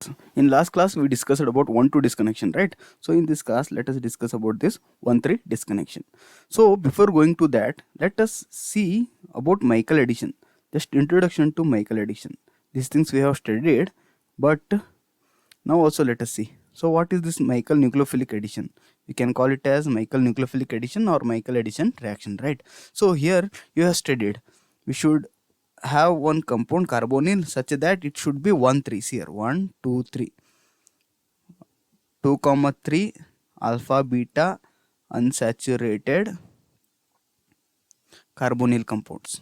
concepts. In last class we discussed about 1,2 disconnection, right? So in this class let us discuss about this 1,3 disconnection. So before going to that, let us see about Michael addition. Just introduction to Michael addition. These things we have studied, but now also let us see. So what is this Michael nucleophilic addition? We can call it as Michael nucleophilic addition or Michael addition reaction, right? So here you have studied we should have one compound carbonyl such that it should be 1 3 here 1 2 3 2 comma 3 alpha beta unsaturated carbonyl compounds,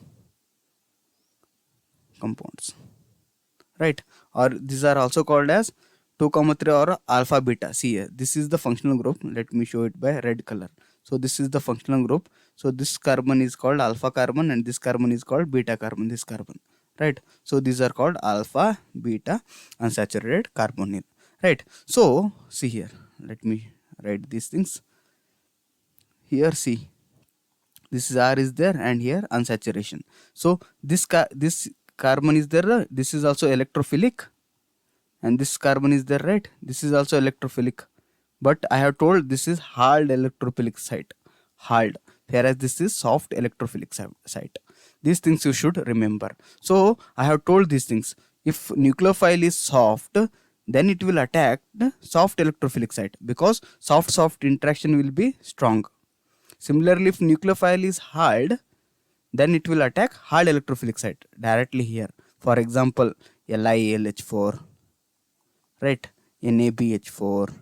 right? Or these are also called as 2 comma 3 or alpha beta. See here, this is the functional group. Let me show it by red color. So this is the functional group. So this carbon is called alpha carbon and this carbon is called beta carbon, this carbon, right? So these are called alpha beta unsaturated carbonyl, right? So see here, let me write these things here. See, this is R is there and here unsaturation. So this carbon is there, this is also electrophilic, and this carbon is there, right? This is also electrophilic, but I have told this is hard electrophilic site, hard, whereas this is soft electrophilic site. These things you should remember. So I have told these things. If nucleophile is soft, then it will attack the soft electrophilic site because soft interaction will be strong. Similarly, if nucleophile is hard, then it will attack hard electrophilic site directly here. For example, LiAlH4, right? NaBH4.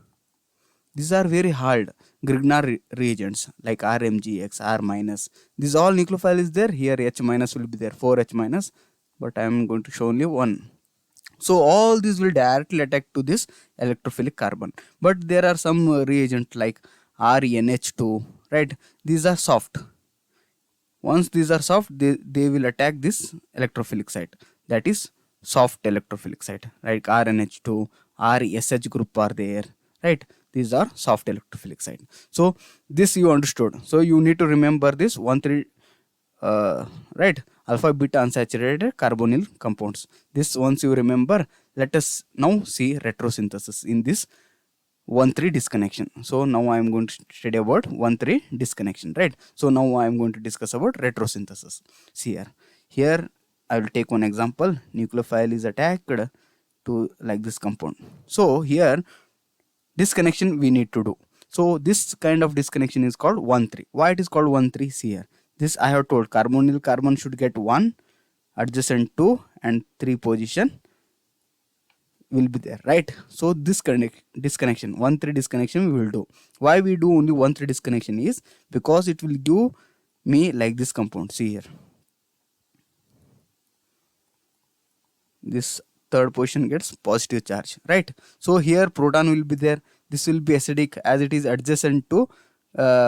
These are very hard Grignard reagents like RMGX, R minus. These all nucleophile is there. Here H minus will be there, 4H minus, but I am going to show only one. So all these will directly attack to this electrophilic carbon. But there are some reagents like RNH2, right? These are soft. Once these are soft, they will attack this electrophilic site. That is soft electrophilic site, like RNH2, RSH group are there, right? These are soft electrophilic site. So this you understood. So you need to remember this 1,3 right, alpha beta unsaturated carbonyl compounds. This once you remember, let us now see retrosynthesis in this 1,3 disconnection. So now I am going to study about 1,3 disconnection, right? So now I am going to discuss about retrosynthesis. See here I will take one example. Nucleophile is attacked to like this compound. So here disconnection we need to do. So this kind of disconnection is called 1,3. Why it is called 1,3? See here, this I have told carbonyl carbon should get 1 adjacent 2 and 3 position will be there, right? So this disconnection 1,3 disconnection we will do. Why we do only 1,3 disconnection is because it will give me like this compound. See here, this third position gets positive charge, right? So here proton will be there. This will be acidic as it is adjacent to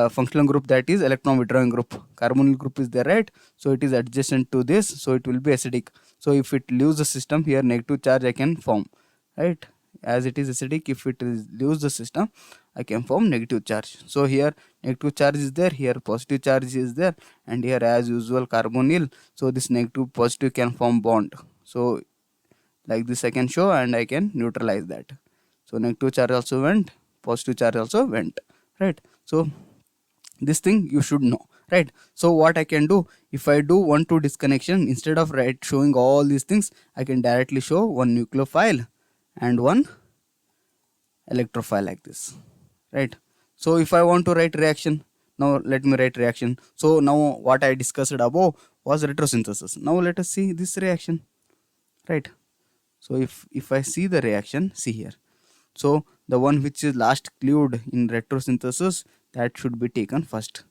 functional group, that is electron withdrawing group. Carbonyl group is there, right? So it is adjacent to this, so it will be acidic. So if it leaves the system, here negative charge I can form, right? As it is acidic, if it leaves the system, I can form negative charge. So here negative charge is there, here positive charge is there, and here as usual carbonyl. So this negative positive can form bond. So like this I can show and I can neutralize that. So negative charge also went, positive charge also went, right? So this thing you should know, right? So what I can do, if I do 1,2 disconnection, instead of showing all these things, I can directly show one nucleophile and one electrophile like this, right? So if I want to write reaction, now let me write reaction. So now what I discussed above was retrosynthesis. Now let us see this reaction, right? So if I see the reaction, see here, so the one which is last cleaved in retrosynthesis, that should be taken first,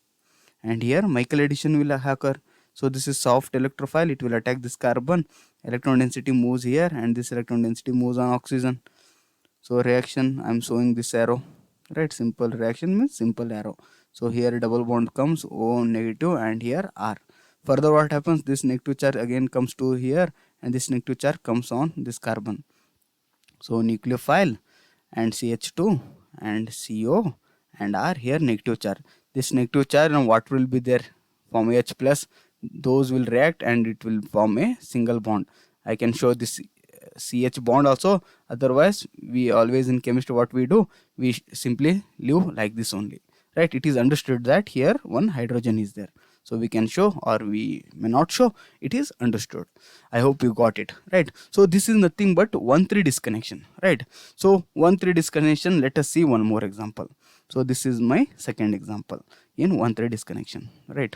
and here Michael addition will occur. So this is soft electrophile, it will attack this carbon, electron density moves here and this electron density moves on oxygen. So reaction, I am showing this arrow, right? Simple reaction means simple arrow. So here double bond comes, O negative, and here R. Further what happens, this negative charge again comes to here and this negative charge comes on this carbon. So nucleophile and CH2 and CO and R, here negative charge. This negative charge, and what will be there, form H plus, those will react and it will form a single bond. I can show this CH bond also. Otherwise, we always in chemistry what we do, we simply leave like this only, right? It is understood that here one hydrogen is there, so we can show or we may not show. It is understood. I hope you got it, right? So this is nothing but 1,3 disconnection, right? So 1,3 disconnection, let us see one more example. So this is my second example in 1,3 disconnection, right?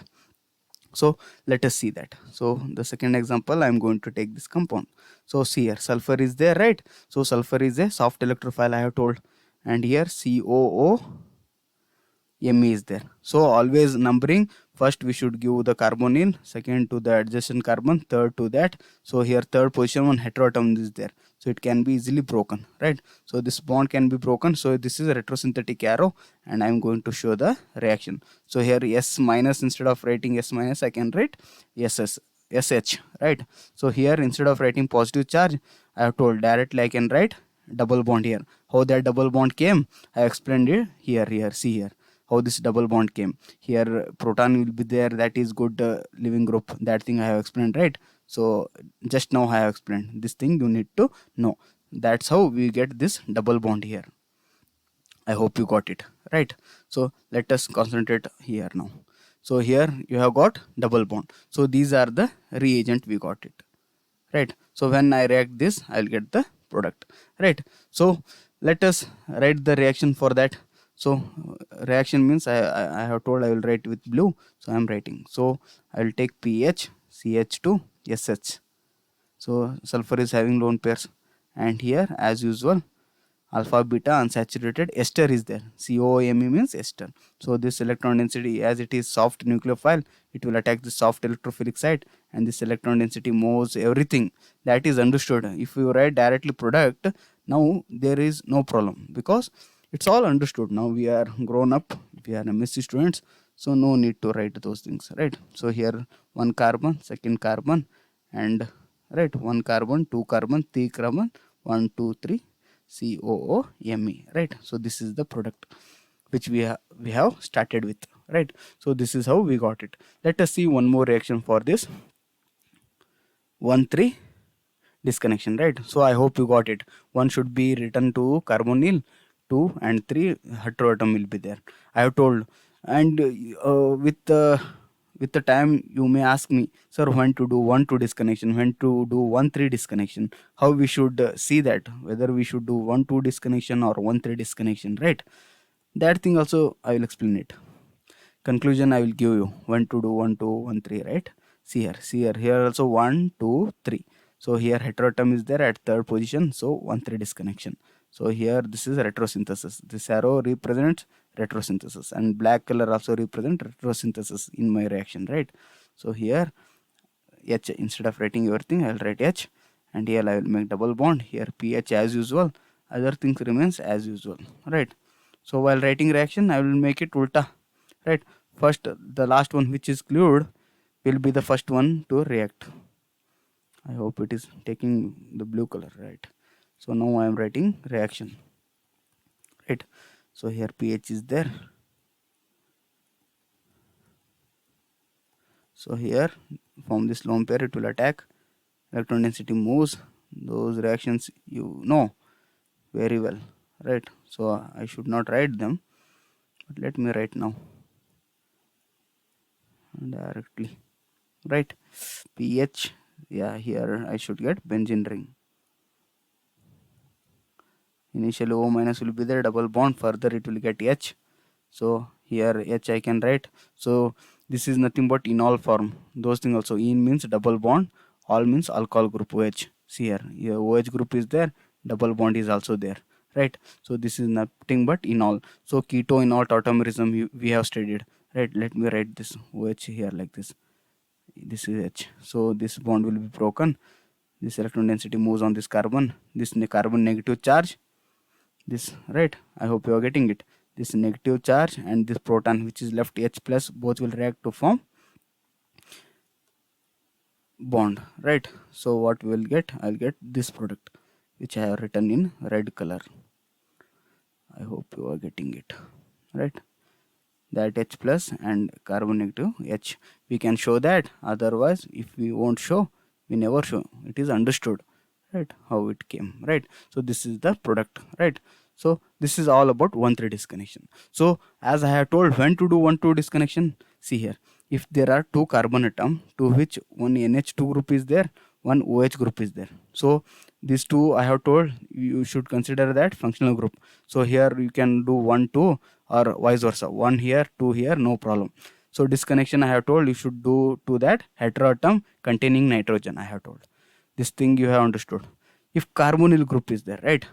So let us see that. So the second example, I'm going to take this compound. So see here, sulfur is there, right? So sulfur is a soft electrophile, I have told, and here COO Me is there. So always numbering, first we should give the carbonyl, second to the adjacent carbon, third to that. So here third position one heteroatom is there, so it can be easily broken, right? So this bond can be broken. So this is a retrosynthetic arrow, and I'm going to show the reaction. So here S minus, instead of writing S minus, I can write SH, right? So here instead of writing positive charge, I have told directly I can write double bond here. How that double bond came, I explained it here. See here how this double bond came. Here proton will be there, that is good living group, that thing I have explained, right? So just now I have explained this thing, you need to know. That's how we get this double bond here. I hope you got it, right? So let us concentrate here now. So here you have got double bond. So these are the reagent we got it, right? So when I react this, I'll get the product, right? So let us write the reaction for that. So reaction means I have told I will write with blue, so I am writing. So I will take pH CH2 SH. So sulfur is having lone pairs, and here as usual alpha beta unsaturated ester is there. COMe means ester. So this electron density, as it is soft nucleophile, it will attack the soft electrophilic site, and this electron density moves everything, that is understood. If you write directly product, now there is no problem because it's all understood. Now we are grown up, we are MSc students, so no need to write those things, right? So here one carbon, second carbon, and right, one carbon, two carbon, three carbon, 1 2 3 COOMe, right? So this is the product which we have started with, right? So this is how we got it. Let us see one more reaction for this 1,3 disconnection, right? So I hope you got it. One should be written to carbonyl, 2 and 3 heteroatom will be there, I have told. And with the time you may ask me, sir, when to do 1,2 disconnection, when to do 1,3 disconnection, how we should see that, whether we should do 1,2 disconnection or 1,3 disconnection, right? That thing also I will explain it. Conclusion I will give you, when to do 1 2 1 3, right? Here also 1 2 3. So here heteroatom is there at third position, so 1,3 disconnection. So here this is retrosynthesis, this arrow represents retrosynthesis, and black color also represent retrosynthesis in my reaction, right? So here H, instead of writing everything I will write H, and here I will make double bond. Here pH as usual, other things remains as usual, right? So while writing reaction I will make it ulta, right? First the last one which is glued will be the first one to react. I hope it is taking the blue color, right? So now I am writing reaction, right? So here pH is there. So here from this lone pair it will attack, electron density moves, those reactions you know very well, right? So I should not write them, but let me write now directly, right? pH, yeah, here I should get benzene ring. Initially O minus will be there, double bond, further it will get H. So here H I can write. So this is nothing but enol form, those things also. En means double bond, all means alcohol group OH. See here OH group is there, double bond is also there, right? So this is nothing but enol. So keto enol tautomerism we have studied, right? Let me write this OH here like this. This is H. So this bond will be broken, this electron density moves on this carbon, this carbon negative charge, this, right? I hope you are getting it. This negative charge and this proton which is left H plus, both will react to form bond, right? So what we will get, I'll get this product which I have written in red color. I hope you are getting it, right? That H plus and carbon negative H, we can show that. Otherwise if we won't show, we never show, it is understood, right, how it came, right? So this is the product, right? So this is all about 1,3 disconnection. So as I have told, when to do 1,2 disconnection, see here, if there are two carbon atom to which one NH2 group is there, one OH group is there, so these two I have told you should consider that functional group. So here you can do 1 2 or vice versa, 1 here 2 here, no problem. So disconnection I have told you should do to that heteroatom containing nitrogen. I have told this thing you have understood. If carbonyl group is there, right,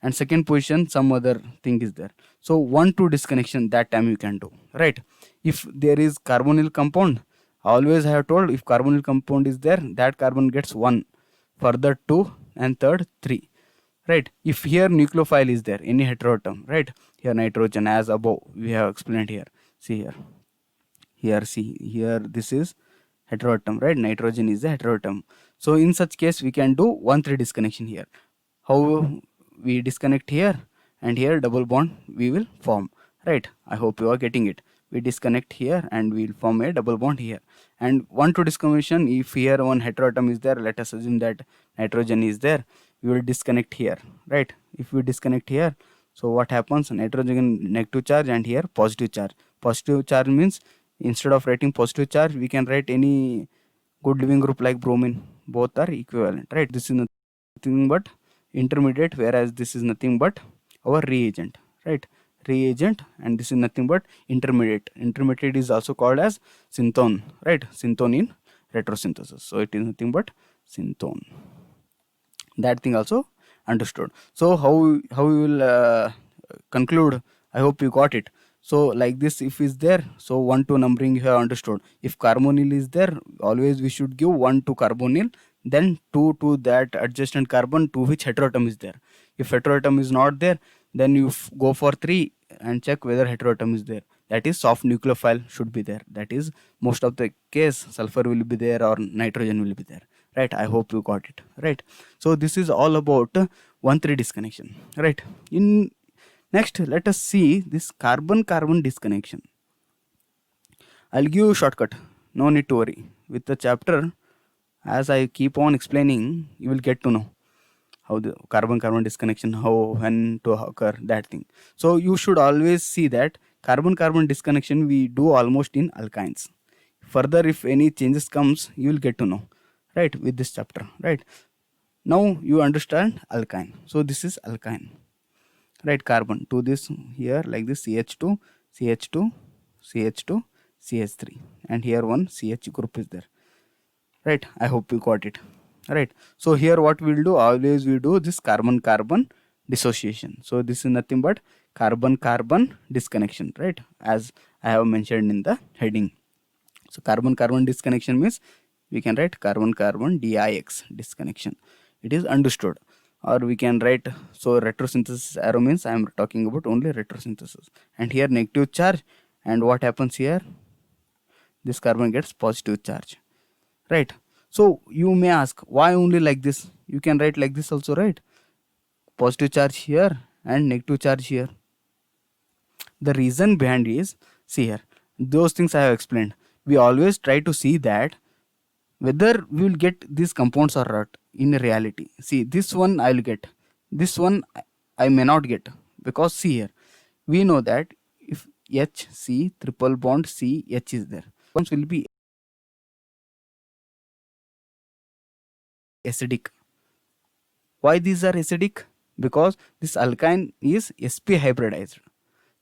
and second position some other thing is there, so 1 2 disconnection that time you can do, right? If there is carbonyl compound, always I have told if carbonyl compound is there, that carbon gets 1, further 2, and third 3, right? If here nucleophile is there, any heteroatom, right, here nitrogen as above we have explained here. See here, see here, this is heteroatom, right? Nitrogen is the heteroatom. So in such case we can do 1 3 disconnection here. How we disconnect here, and here double bond we will form, right? I hope you are getting it. We disconnect here and we will form a double bond here. And 1 2 disconnection, if here one heteroatom is there, let us assume that nitrogen is there, we will disconnect here, right? If we disconnect here, so what happens, nitrogen negative charge and here positive charge. Positive charge means instead of writing positive charge we can write any good living group like bromine, both are equivalent, right? This is nothing but intermediate, whereas this is nothing but our reagent, right? Reagent, and this is nothing but intermediate. Intermediate is also called as synthone, right? Synthone in retrosynthesis, so it is nothing but synthone. That thing also understood. So how we will conclude, I hope you got it. So like this, if is there, so 1 2 numbering you have understood. If carbonyl is there, always we should give 1 to carbonyl, then 2 to that adjacent carbon to which heteroatom is there. If heteroatom is not there, then you go for 3 and check whether heteroatom is there. That is soft nucleophile should be there. That is most of the case sulfur will be there or nitrogen will be there, right? I hope you got it, right? So this is all about 1 3 disconnection, right? In next, let us see this carbon-carbon disconnection. I'll give you a shortcut. No need to worry. With the chapter, as I keep on explaining, you will get to know how the carbon-carbon disconnection, how, when to occur, that thing. So you should always see that carbon-carbon disconnection we do almost in alkynes. Further, if any changes comes, you will get to know, right, with this chapter, right? Now you understand alkyne. So this is alkyne, right? Carbon to this here like this, CH2 CH2 CH2 CH3, and here one CH group is there, right? I hope you got it, right? So here what we'll do, always we do this carbon carbon dissociation. So this is nothing but carbon carbon disconnection, right, as I have mentioned in the heading. So carbon carbon disconnection means we can write carbon carbon DIX disconnection. It is understood. Or we can write, so retrosynthesis arrow means I am talking about only retrosynthesis, and here negative charge, and what happens here, this carbon gets positive charge, right? So you may ask why only like this, you can write like this also, right? Positive charge here and negative charge here. The reason behind is, see here, those things I have explained. We always try to see that whether we will get these compounds or not in reality. See, this one I will get, this one I may not get, because see here, we know that if HC triple bond CH is there, ones will be acidic. Why these are acidic? Because this alkyne is sp hybridized.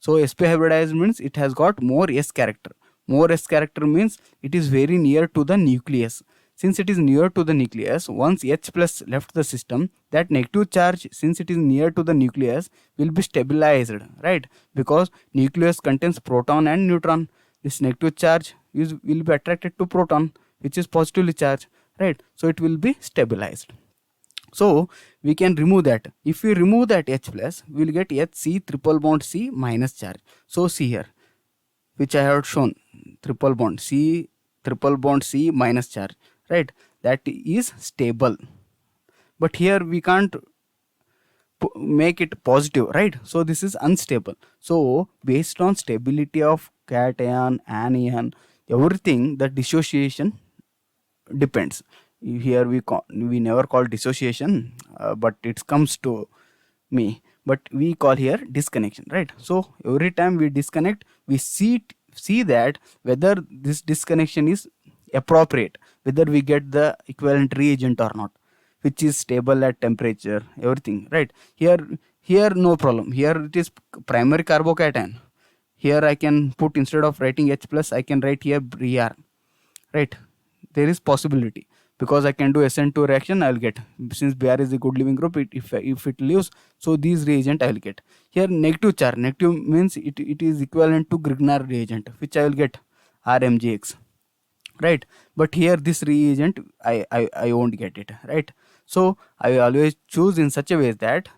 So sp hybridized means it has got more s character. More s character means it is very near to the nucleus. Since it is near to the nucleus, once H plus left the system, that negative charge, since it is near to the nucleus, will be stabilized, right? Because nucleus contains proton and neutron. This negative charge will be attracted to proton, which is positively charged, right? So it will be stabilized. So we can remove that. If we remove that H plus, we will get HC triple bond C minus charge. So see here, which I have shown, triple bond C minus charge, right? That is stable. But here we can't make it positive, right? So this is unstable. So based on stability of cation, anion, everything, the dissociation depends. here we never call dissociation, but it comes to me, but we call here disconnection, right? So every time we disconnect, we see that whether this disconnection is appropriate, whether we get the equivalent reagent or not, which is stable at temperature, everything, right? Here no problem, here it is primary carbocation. Here I can put, instead of writing H plus, I can write here Br, right? There is possibility, because I can do SN2 reaction, I will get, since Br is a good leaving group, if it leaves, so these reagent I will get. Here negative charge, negative means it is equivalent to Grignard reagent, which I will get RMGX, right? But here this reagent I won't get it, right? So I always choose in such a way that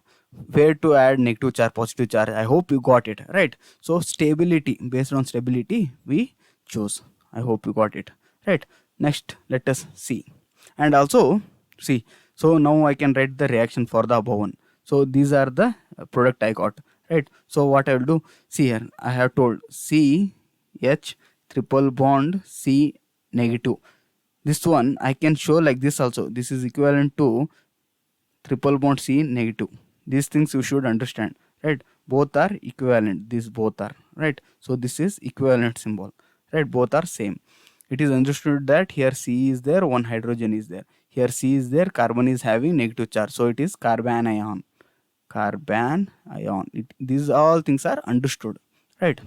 where to add negative charge, positive charge. I hope you got it, right? So stability, based on stability we choose. I hope you got it, right? Next, let us see. And also see, so now I can write the reaction for the above one. So these are the product I got, right? So what I will do, see here I have told C H triple bond C negative. This one I can show like this also. This is equivalent to triple bond C negative. These things you should understand, right? Both are equivalent, these both are, right? So this is equivalent symbol, right? Both are same. It is understood that here C is there, one hydrogen is there, here C is there, carbon is having negative charge, so it is carbon ion, carbon ion. These all things are understood, right?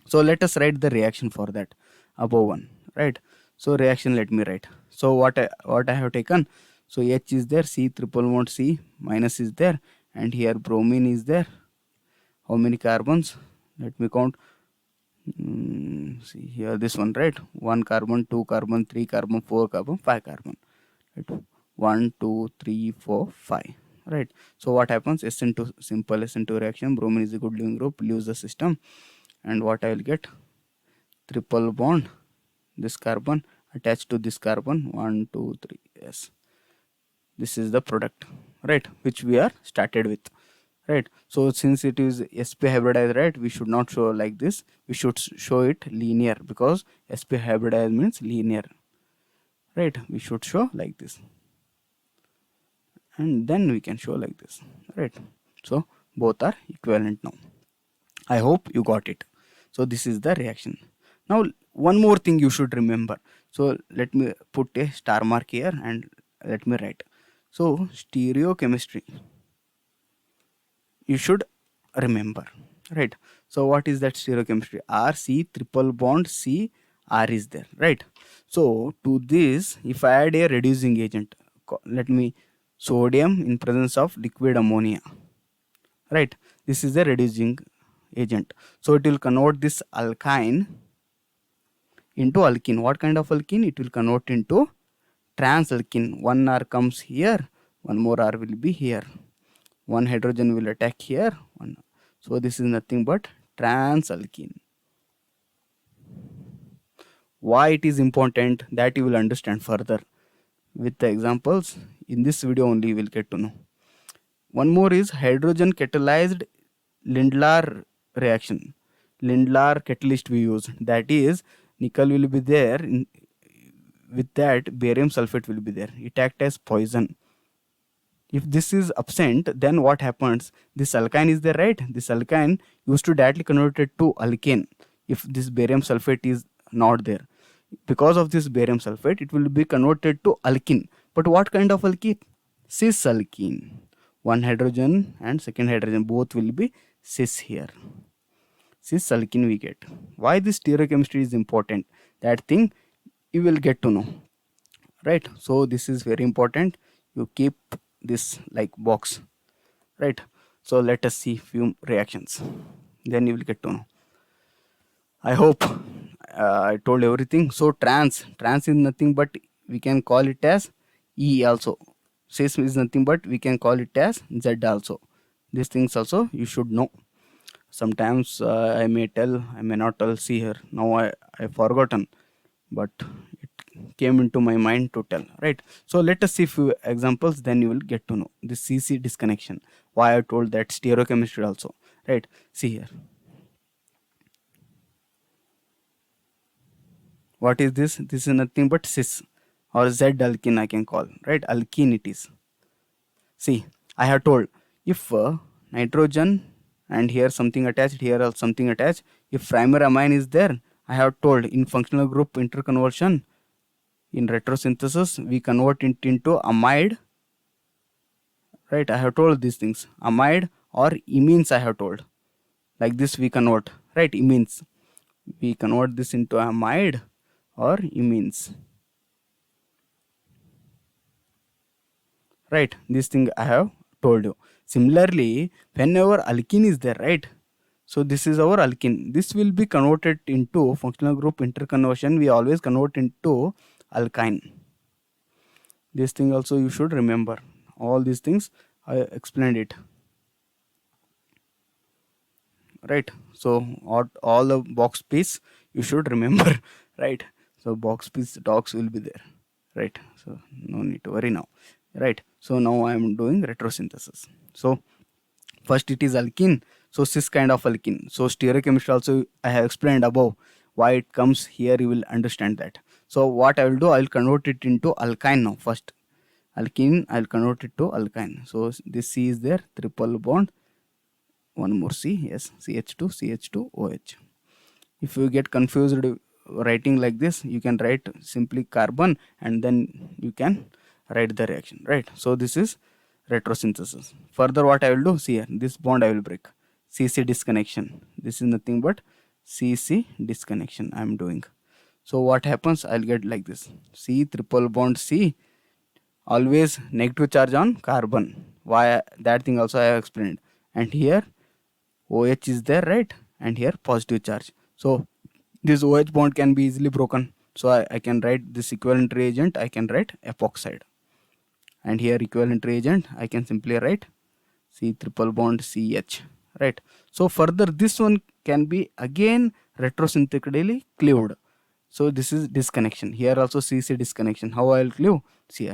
So let us write the reaction for that above one, right? So reaction, let me write. So what I have taken, so H is there, C triple bond C minus is there, and here bromine is there. How many carbons? Let me count. See here, this one, right? 1 carbon, 2 carbon, 3 carbon, 4 carbon, 5 carbon, right? 1 2 3 4 5, right? So what happens, SN2, simple SN2 reaction, bromine is a good leaving group, leaves the system, and what I will get, triple bond, this carbon attached to this carbon, 1 2 3, yes, this is the product, right, which we are started with, right? So since it is sp hybridized, right, we should not show like this, we should show it linear, because sp hybridized means linear, right? We should show like this, and then we can show like this, right? So both are equivalent now. I hope you got it. So this is the reaction. Now one more thing you should remember. So let me put a star mark here and let me write. So stereochemistry, you should remember, right? So what is that stereochemistry? R C triple bond C R is there, right? So to this, if I add a reducing agent, let me, sodium in presence of liquid ammonia, right? This is the reducing agent, so it will convert this alkyne into alkene. What kind of alkene? It will convert into transalkene. One R comes here, one more R will be here, one hydrogen will attack here, one. So this is nothing but transalkene. Why it is important, that you will understand further with the examples. In this video only you will get to know. One more is hydrogen catalyzed Lindlar reaction. Lindlar catalyst we use, that is nickel will be there, with that barium sulfate will be there, it act as poison. If this is absent, then what happens, this alkyne is there, right? This alkyne used to directly convert it to alkane if this barium sulfate is not there. Because of this barium sulfate, it will be converted to alkene. But what kind of alkene? Cis alkene. One hydrogen and second hydrogen both will be cis here. Cis alkene we get. Why this stereochemistry is important, that thing you will get to know, right? So this is very important, you keep this like box, right? So let us see few reactions, then you will get to know. I hope I told everything. So trans is nothing but we can call it as E also. Cis is nothing but we can call it as Z also. These things also you should know. Sometimes I may tell, I may not tell. See here, now I forgotten, but it came into my mind to tell, right? So let us see few examples, then you will get to know this CC disconnection, why I told that stereochemistry also, right? See here, what is this? This is nothing but cis. or Z alkene I can call, right? Alkene it is. See, I have told if nitrogen and here something attached, here also something attached, if primary amine is there, I have told in functional group interconversion, in retrosynthesis, we convert it into amide, right? I have told these things, amide or imines I have told. Like this we convert, right? Imines. We convert this into amide or imines. Right, this thing I have told you. Similarly, whenever alkene is there, right, so this is our alkene, this will be converted into functional group interconversion, we always convert into alkyne. This thing also you should remember. All these things I explained it, right? So all the box piece you should remember right? So box piece docs will be there, right? So no need to worry now, right? So now I am doing retrosynthesis. So first it is alkene, so cis kind of alkene. So stereochemistry also I have explained above, why it comes here you will understand that. So what I will do, I will convert it into alkyne now. First alkene I will convert it to alkyne. So this C is there, triple bond, one more C, yes, CH2 CH2 OH. If you get confused writing like this, you can write simply carbon and then you can write the reaction, right? So this is retrosynthesis. Further what I will do, see here, this bond I will break, CC disconnection. This is nothing but CC disconnection I am doing. So what happens, I'll get like this, C triple bond C, always negative charge on carbon. Why, that thing also I have explained. And here OH is there, right? And here positive charge. So this OH bond can be easily broken. So I can write this equivalent reagent, I can write epoxide. And here equivalent reagent, I can simply write C triple bond CH, right? So further this one can be again retrosynthetically cleaved. So this is disconnection. Here also CC disconnection. How I will cleave? See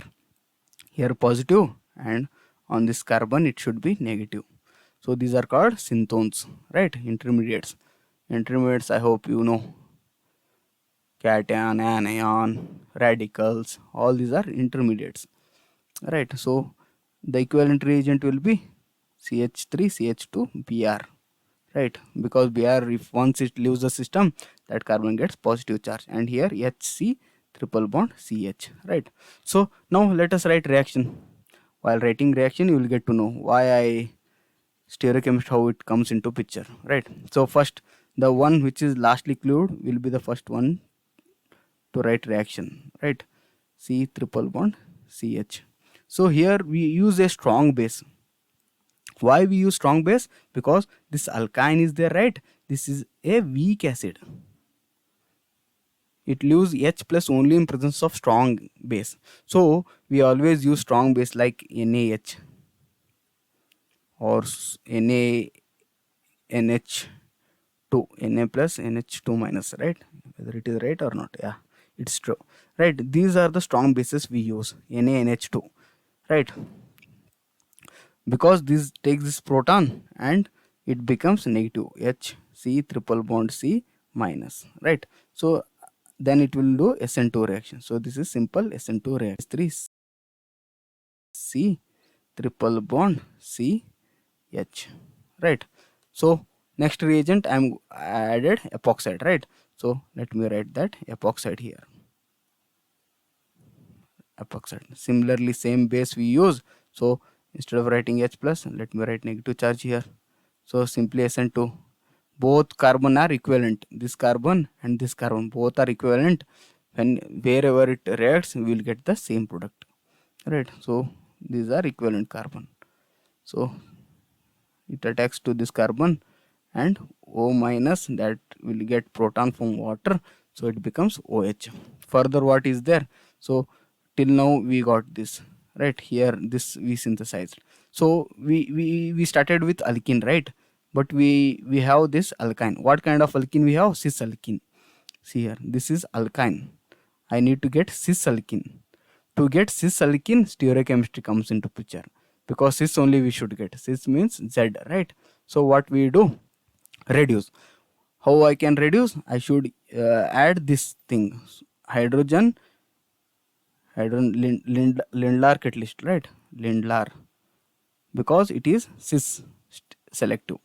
here positive, and on this carbon it should be negative. So these are called synthones, right? Intermediates. Intermediates I hope you know. Cation, anion, radicals, all these are intermediates, right? So the equivalent reagent will be CH3 CH2 Br, right? Because Br, if once it leaves the system, that carbon gets positive charge, and here HC triple bond CH, right? So now let us write reaction. While writing reaction you will get to know why I stereochemistry, how it comes into picture, right? So first the one which is lastly cleaved will be the first one to write reaction, right? C triple bond CH. So here we use a strong base. Why we use strong base? Because this alkyne is there, right? This is a weak acid. It leaves H plus only in presence of strong base. So we always use strong base like NaH or NaNH2, Na plus NH2 minus, right? Whether it is right or not, yeah, it's true, right? These are the strong bases we use, NaNH2, right? Because this takes this proton and it becomes negative, H C triple bond C minus, right? So then it will do SN2 reaction. So this is simple SN2 reaction. 3 C triple bond C H, right? So next reagent I added epoxide, right? So let me write that epoxide here, epoxide. Similarly same base we use, so instead of writing H plus, let me write negative charge here. So simply SN2, both carbon are equivalent, this carbon and this carbon both are equivalent. When wherever it reacts we will get the same product, right? So these are equivalent carbon. So it attacks to this carbon and O minus, that will get proton from water, so it becomes OH. Further what is there? So till now we got this, right? Here this we synthesized. So we started with alkene, right? But we have this alkyne. What kind of alkene we have? Cis alkene. See here, this is alkyne. I need to get cis alkene. To get cis alkene, stereochemistry comes into picture, because cis only we should get. Cis means Z, right? So what we do? Reduce. How I can reduce? I should add this thing, hydrogen Lindlar catalyst, right? Lindlar, because it is cis selective.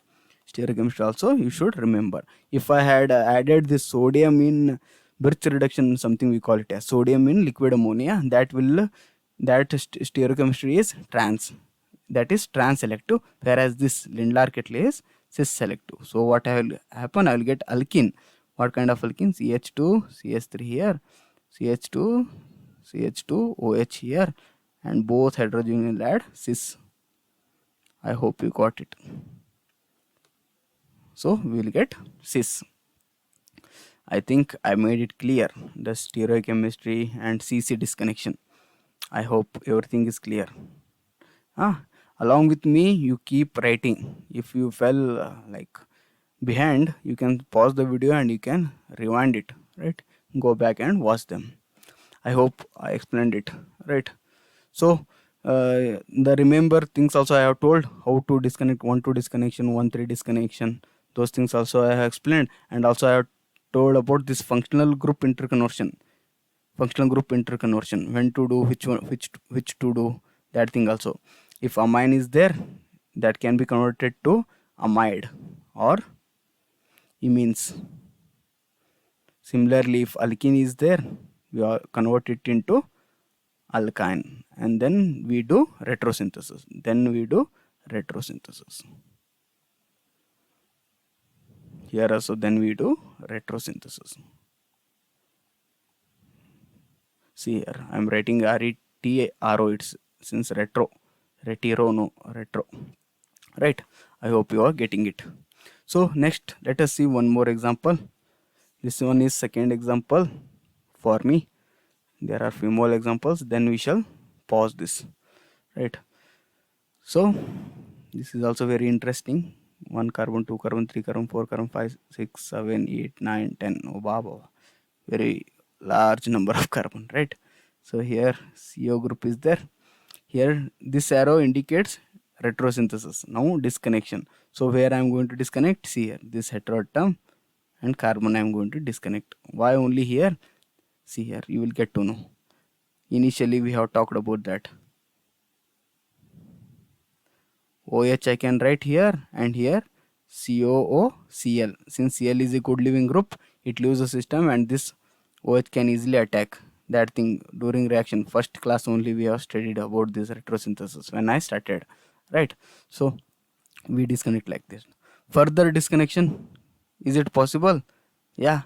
Stereochemistry also you should remember. If I had added this sodium in birch reduction, something we call it as sodium in liquid ammonia, that stereochemistry is trans, that is trans selective, whereas this Lindlar kettle is cis selective. So what I will happen, I will get alkene. What kind of alkene? CH2 CH3 here, CH2 CH2 OH here, and both hydrogen will add cis. I hope you got it. So we will get cis. I think I made it clear, the stereochemistry and CC disconnection. I hope everything is clear. Along with me, you keep writing. If you fell like behind, you can pause the video and you can rewind it, right? Go back and watch them. I hope I explained it, right? So the remember things also I have told, how to disconnect 1-2 disconnection, 1-3 disconnection. Those things also I have explained, and also I have told about this functional group interconversion. Functional group interconversion, when to do, which to do, that thing also. If amine is there, that can be converted to amide or imines. Similarly, if alkene is there, we are convert it into alkyne, and then we do retrosynthesis. Here also then we do retrosynthesis. See here, I am writing RETRO, it's since retro, retro, right? I hope you are getting it. So next, let us see one more example. This one is second example for me. There are few more examples, then we shall pause this, right? So this is also very interesting. 1 carbon, 2 carbon, 3 carbon, 4 carbon, 5, 6, 7, 8, 9, 10. Oh, wow. Very large number of carbon, right? So here CO group is there. Here this arrow indicates retrosynthesis. Now disconnection. So where I am going to disconnect? See here, this heteroatom and carbon I am going to disconnect. Why only here? See here, you will get to know. Initially we have talked about that. OH I can write here, and here COOCl. Since Cl is a good living group, it leaves the system, and this OH can easily attack that thing during reaction. First class only we have studied about this retrosynthesis when I started, right? So we disconnect like this. Further disconnection, is it possible? Yeah,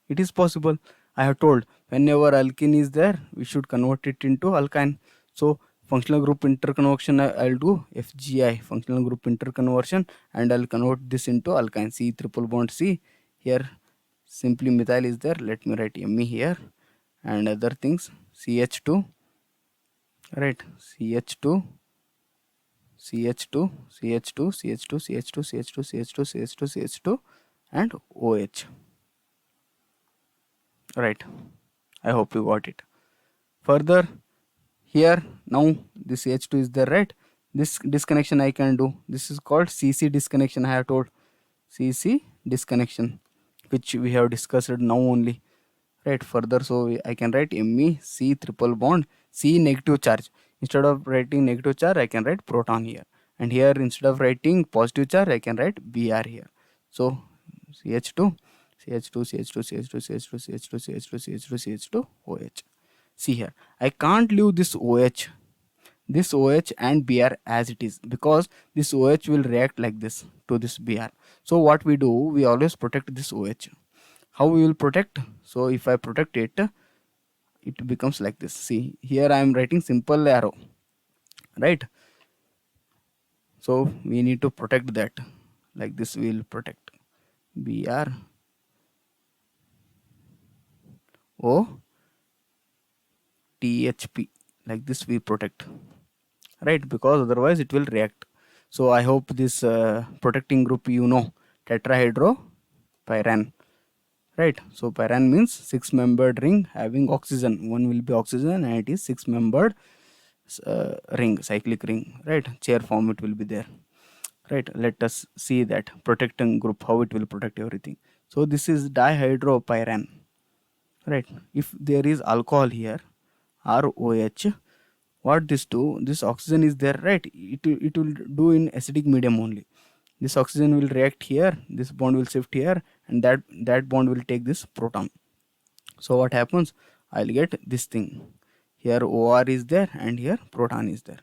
it is possible. I have told, whenever alkene is there, we should convert it into alkyne. So functional group interconversion, I'll do FGI, functional group interconversion, and I'll convert this into alkyne. C triple bond C. Here simply methyl is there. Let me write Me here, and other things, CH2, right? CH2, CH2, CH2, CH2, CH2, CH2, CH2, CH2, CH2, and OH. Right. I hope you got it. Further, here now this H2 is there, right? This disconnection I can do. This is called CC disconnection. I have told CC disconnection, which we have discussed now only, right? Further, so I can write Me C triple bond C negative charge. Instead of writing negative charge, I can write proton here, and here instead of writing positive charge, I can write Br here. So CH2, CH2, CH2, CH2, CH2, CH2, CH2, CH2, CH2, OH. See here, I can't leave this OH and Br as it is, because this OH will react like this to this Br. So what we do, we always protect this OH. How we will protect? So if I protect it, it becomes like this. See here, I am writing simple arrow, right? So we need to protect that. Like this we will protect Br O THP, like this we protect, right? Because otherwise it will react. So I hope this protecting group, tetrahydropyran, right? So pyran means 6-membered ring having oxygen. One will be oxygen, and it is 6-membered ring, cyclic ring, right? Chair form it will be there, right? Let us see that protecting group, how it will protect everything. So this is dihydropyran, right? If there is alcohol here, ROH. What this do? This oxygen is there, right? It will do in acidic medium only. This oxygen will react here, this bond will shift here, and that bond will take this proton. So what happens? I'll get this thing. Here OR is there and here proton is there.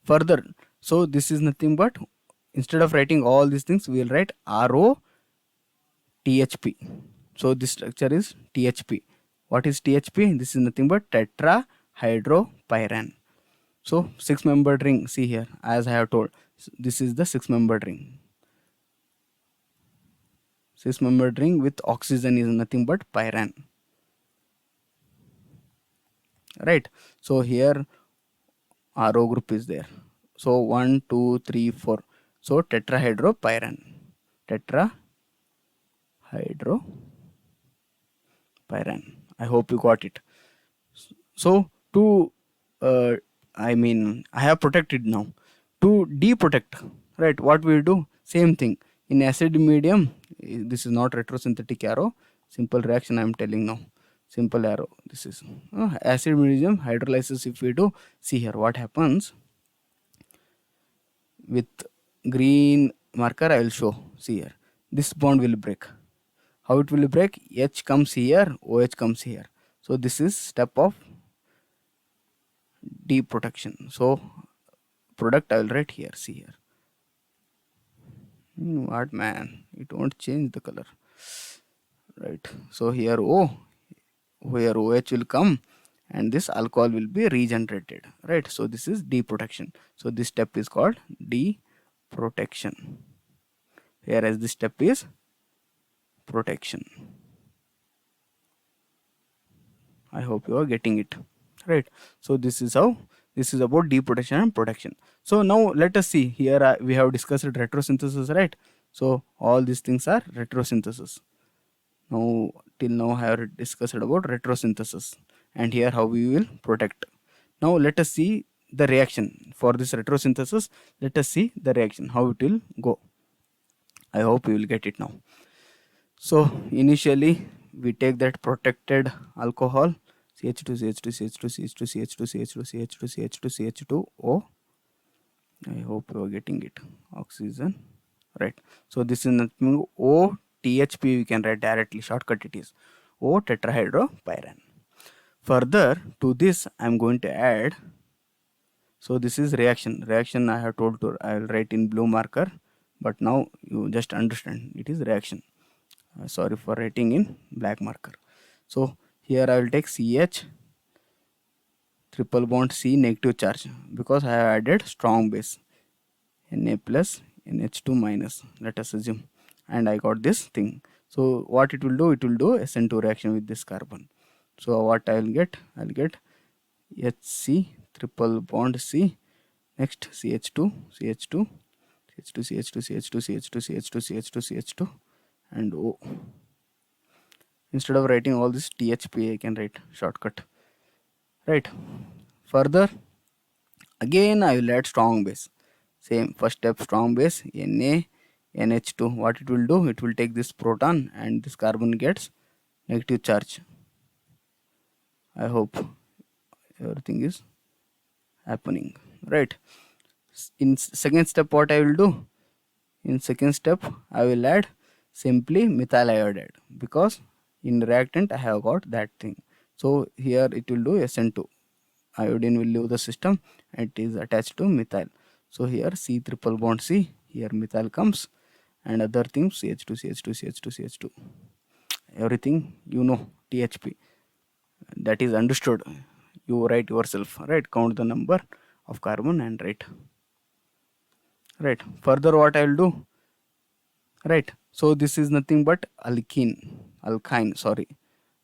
Further, so this is nothing but, instead of writing all these things, we will write ROTHP. So this structure is THP. What is THP? This is nothing but tetrahydropyran. So 6-membered ring, see here, as I have told, this is the 6-membered ring. 6-membered ring with oxygen is nothing but pyran. Right. So here RO group is there. So 1, 2, 3, 4. So tetrahydropyran. Tetrahydropyran. I hope you got it. So to I have protected now. To deprotect, right? What we do? Same thing. In acid medium, this is not retrosynthetic arrow. Simple reaction I am telling now. Simple arrow. This is acid medium hydrolysis. If we do, see here what happens. With green marker I will show. See here, this bond will break. How it will break? H comes here, OH comes here. So this is step of deprotection. So product I will write here. See here. What man? It won't change the color. Right. So here O, where OH will come, and this alcohol will be regenerated. Right. So this is deprotection. So this step is called deprotection. Whereas this step is protection. I hope you are getting it. Right. So this is how, this is about deprotection and protection. So now let us see here, we have discussed retrosynthesis, right? So all these things are retrosynthesis. Now till now I have discussed about retrosynthesis, and here how we will protect. Now let us see the reaction for this retrosynthesis. Let us see the reaction, how it will go. I hope you will get it now. So initially we take that protected alcohol, CH2, CH2, CH2, CH2, CH2, CH2, CH2, CH2, CH2O. I hope you are getting it. Oxygen, right? So this is nothing. O THP we can write directly. Shortcut it is O tetrahydropyran. Further to this I am going to add. So this is reaction. Reaction I have told to, I will write in blue marker, but now you just understand it is reaction. Sorry for writing in black marker. So here I will take CH triple bond C negative charge, because I have added strong base Na plus NH2 minus, let us assume, and I got this thing. So what it will do? It will do SN2 reaction with this carbon. So what I will get? I will get HC triple bond C, next CH2, CH2, CH2, CH2, CH2, CH2, CH2, CH2, CH2, and O. Instead of writing all this THP, I can write shortcut. Right. Further, again I will add strong base. Same first step, strong base Na NH2. What it will do? It will take this proton and this carbon gets negative charge. I hope everything is happening right. In second step, what I will do? In second step, I will add simply methyl iodide, because in reactant I have got that thing. So here it will do SN2. Iodine will leave the system and it is attached to methyl. So here C triple bond C, here methyl comes, and other things CH2, CH2, CH2, CH2. Everything you know, THP. That is understood. You write yourself, right? Count the number of carbon and write. Right. Further, what I will do? Right. So this is nothing but alkyne, sorry.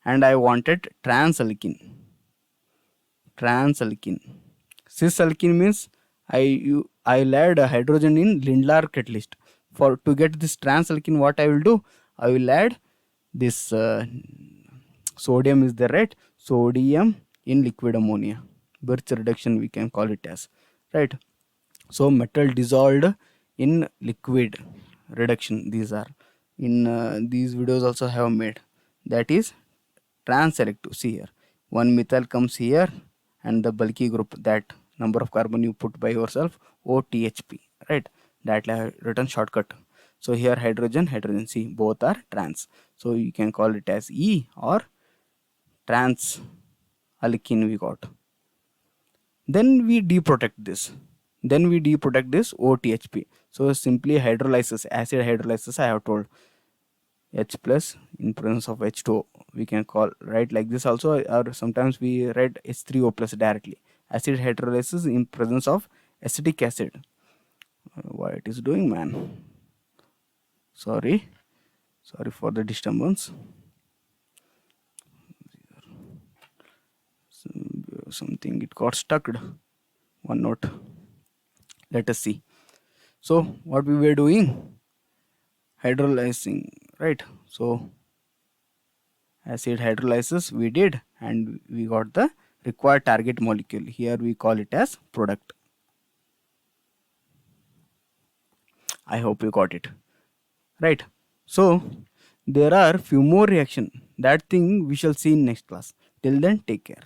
And I wanted transalkene. Cisalkene means I'll add a hydrogen in Lindlar catalyst. For to get this transalkene, what I will do? I will add this sodium is there, right? Sodium in liquid ammonia. Birch reduction we can call it as, right? So metal dissolved in liquid reduction. These are in these videos also have made. That is trans selective. See here, one methyl comes here and the bulky group, that number of carbon you put by yourself, OTHP, right? That I have written shortcut. So here hydrogen C, both are trans, so you can call it as E or trans alkene we got. Then we deprotect this. OTHP. So simply hydrolysis, acid hydrolysis I have told. H plus in presence of H2O, we can call, right, like this also, or sometimes we write H3O plus directly. Acid hydrolysis in presence of acetic acid. Why it is doing, man? Sorry for the disturbance. Something it got stuck. One note. Let us see. So what we were doing? Hydrolyzing, right? So acid hydrolysis we did, and we got the required target molecule. Here we call it as product. I hope you got it, right? So there are few more reaction. That thing we shall see in next class. Till then, take care.